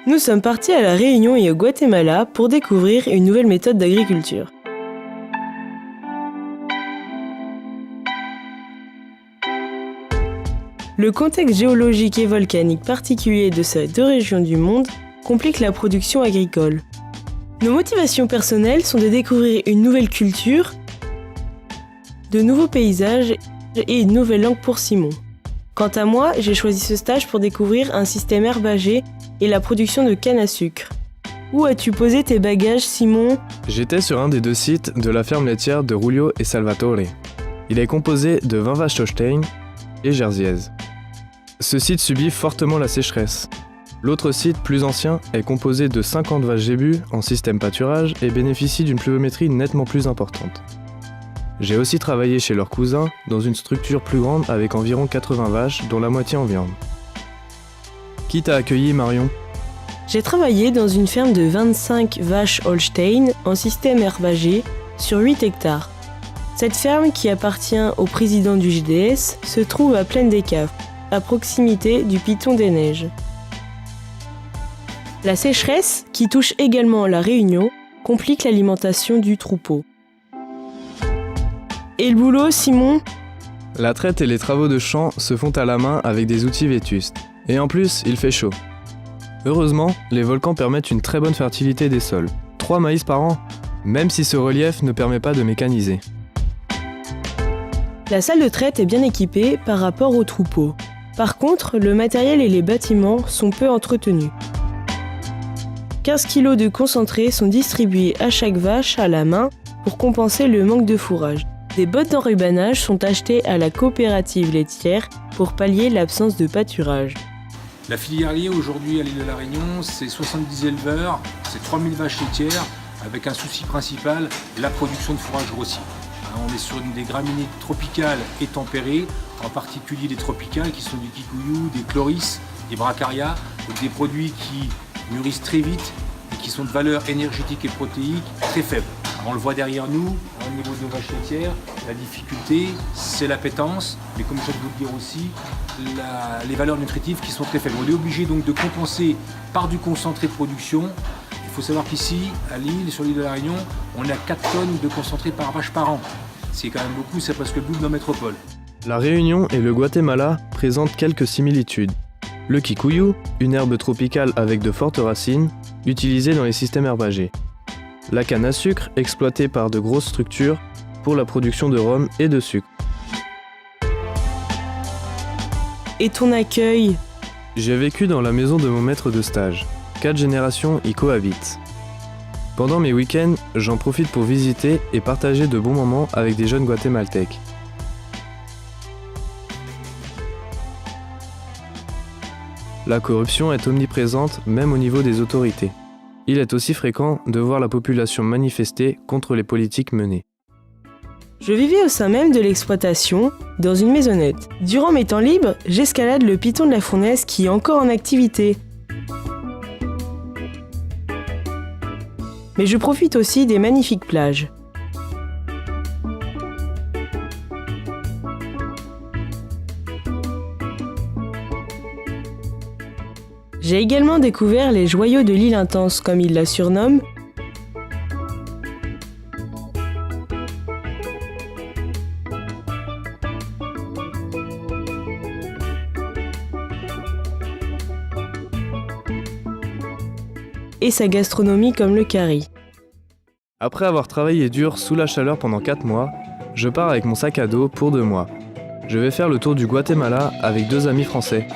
Nous sommes partis à La Réunion et au Guatemala pour découvrir une nouvelle méthode d'agriculture. Le contexte géologique et volcanique particulier de ces deux régions du monde complique la production agricole. Nos motivations personnelles sont de découvrir une nouvelle culture, de nouveaux paysages et une nouvelle langue pour Simon. Quant à moi, j'ai choisi ce stage pour découvrir un système herbager et la production de canne à sucre. Où as-tu posé tes bagages, Simon ? J'étais sur un des deux sites de la ferme laitière de Julio et Salvatore. Il est composé de 20 vaches Holstein et Jersiaises. Ce site subit fortement la sécheresse. L'autre site, plus ancien, est composé de 50 vaches zébus en système pâturage et bénéficie d'une pluviométrie nettement plus importante. J'ai aussi travaillé chez leurs cousins dans une structure plus grande avec environ 80 vaches, dont la moitié en viande. Qui t'a accueilli, Marion ? J'ai travaillé dans une ferme de 25 vaches Holstein en système herbager sur 8 hectares. Cette ferme, qui appartient au président du GDS, se trouve à Plaine des Caves, à proximité du Piton des Neiges. La sécheresse, qui touche également la Réunion, complique l'alimentation du troupeau. Et le boulot, Simon ? La traite et les travaux de champ se font à la main avec des outils vétustes. Et en plus, il fait chaud. Heureusement, les volcans permettent une très bonne fertilité des sols. 3 maïs par an, même si ce relief ne permet pas de mécaniser. La salle de traite est bien équipée par rapport au troupeau. Par contre, le matériel et les bâtiments sont peu entretenus. 15 kg de concentré sont distribués à chaque vache à la main pour compenser le manque de fourrage. Des bottes d'enrubanage sont achetées à la coopérative laitière pour pallier l'absence de pâturage. La filière laitière aujourd'hui à l'île de la Réunion, c'est 70 éleveurs, c'est 3000 vaches laitières avec un souci principal, la production de fourrage grossi. On est sur des graminées tropicales et tempérées, en particulier des tropicales qui sont du kikuyu, des chloris, des bracharia, donc des produits qui mûrissent très vite et qui sont de valeur énergétique et protéique très faible. Alors on le voit derrière nous, au niveau de nos vaches laitières, la difficulté c'est l'appétence, mais comme je viens de vous le dire aussi, les valeurs nutritives qui sont très faibles. On est obligé donc de compenser par du concentré de production. Il faut savoir qu'ici, à l'île, sur l'île de la Réunion, on a 4 tonnes de concentré par vache par an. C'est quand même beaucoup, c'est presque le bout de nos métropoles. La Réunion et le Guatemala présentent quelques similitudes. Le kikuyu, une herbe tropicale avec de fortes racines, utilisée dans les systèmes herbagers. La canne à sucre, exploitée par de grosses structures pour la production de rhum et de sucre. Et ton accueil ? J'ai vécu dans la maison de mon maître de stage. 4 générations y cohabitent. Pendant mes week-ends, j'en profite pour visiter et partager de bons moments avec des jeunes guatémaltèques. La corruption est omniprésente même au niveau des autorités. Il est aussi fréquent de voir la population manifester contre les politiques menées. Je vivais au sein même de l'exploitation, dans une maisonnette. Durant mes temps libres, j'escalade le piton de la fournaise qui est encore en activité. Mais je profite aussi des magnifiques plages. J'ai également découvert les joyaux de l'île intense, comme ils la surnomment, et sa gastronomie comme le curry. Après avoir travaillé dur sous la chaleur pendant 4 mois, je pars avec mon sac à dos pour 2 mois. Je vais faire le tour du Guatemala avec 2 amis français.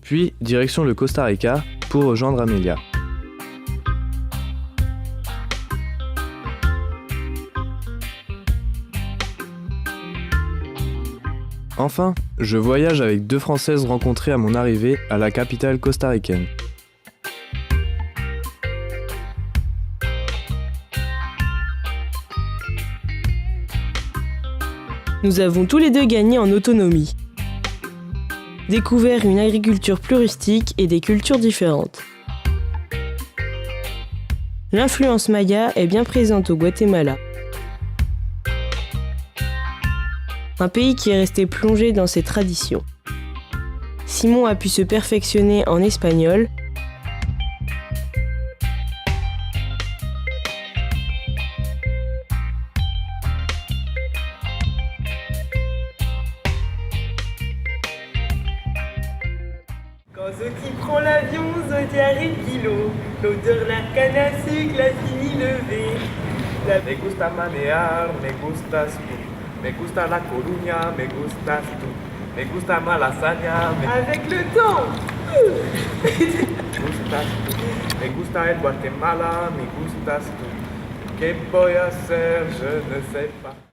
Puis, direction le Costa Rica pour rejoindre Amelia. Enfin, je voyage avec 2 Françaises rencontrées à mon arrivée à la capitale costaricaine. Nous avons tous les deux gagné en autonomie. Découvert une agriculture plus rustique et des cultures différentes. L'influence maya est bien présente au Guatemala. Un pays qui est resté plongé dans ses traditions. Simon a pu se perfectionner en espagnol. Quand Zoti prend l'avion, Zoti arrive kilo. L'odeur la canne à sucre, la fini levée. Me gusta manejar, me gustas tú. Me gusta la Coruña, me gustas tú. Me gusta ma lasaña, avec le temps. Me gustas tú. Me gusta el Guatemala, me gustas tú. ¿Qué voy a hacer? Je ne sais pas.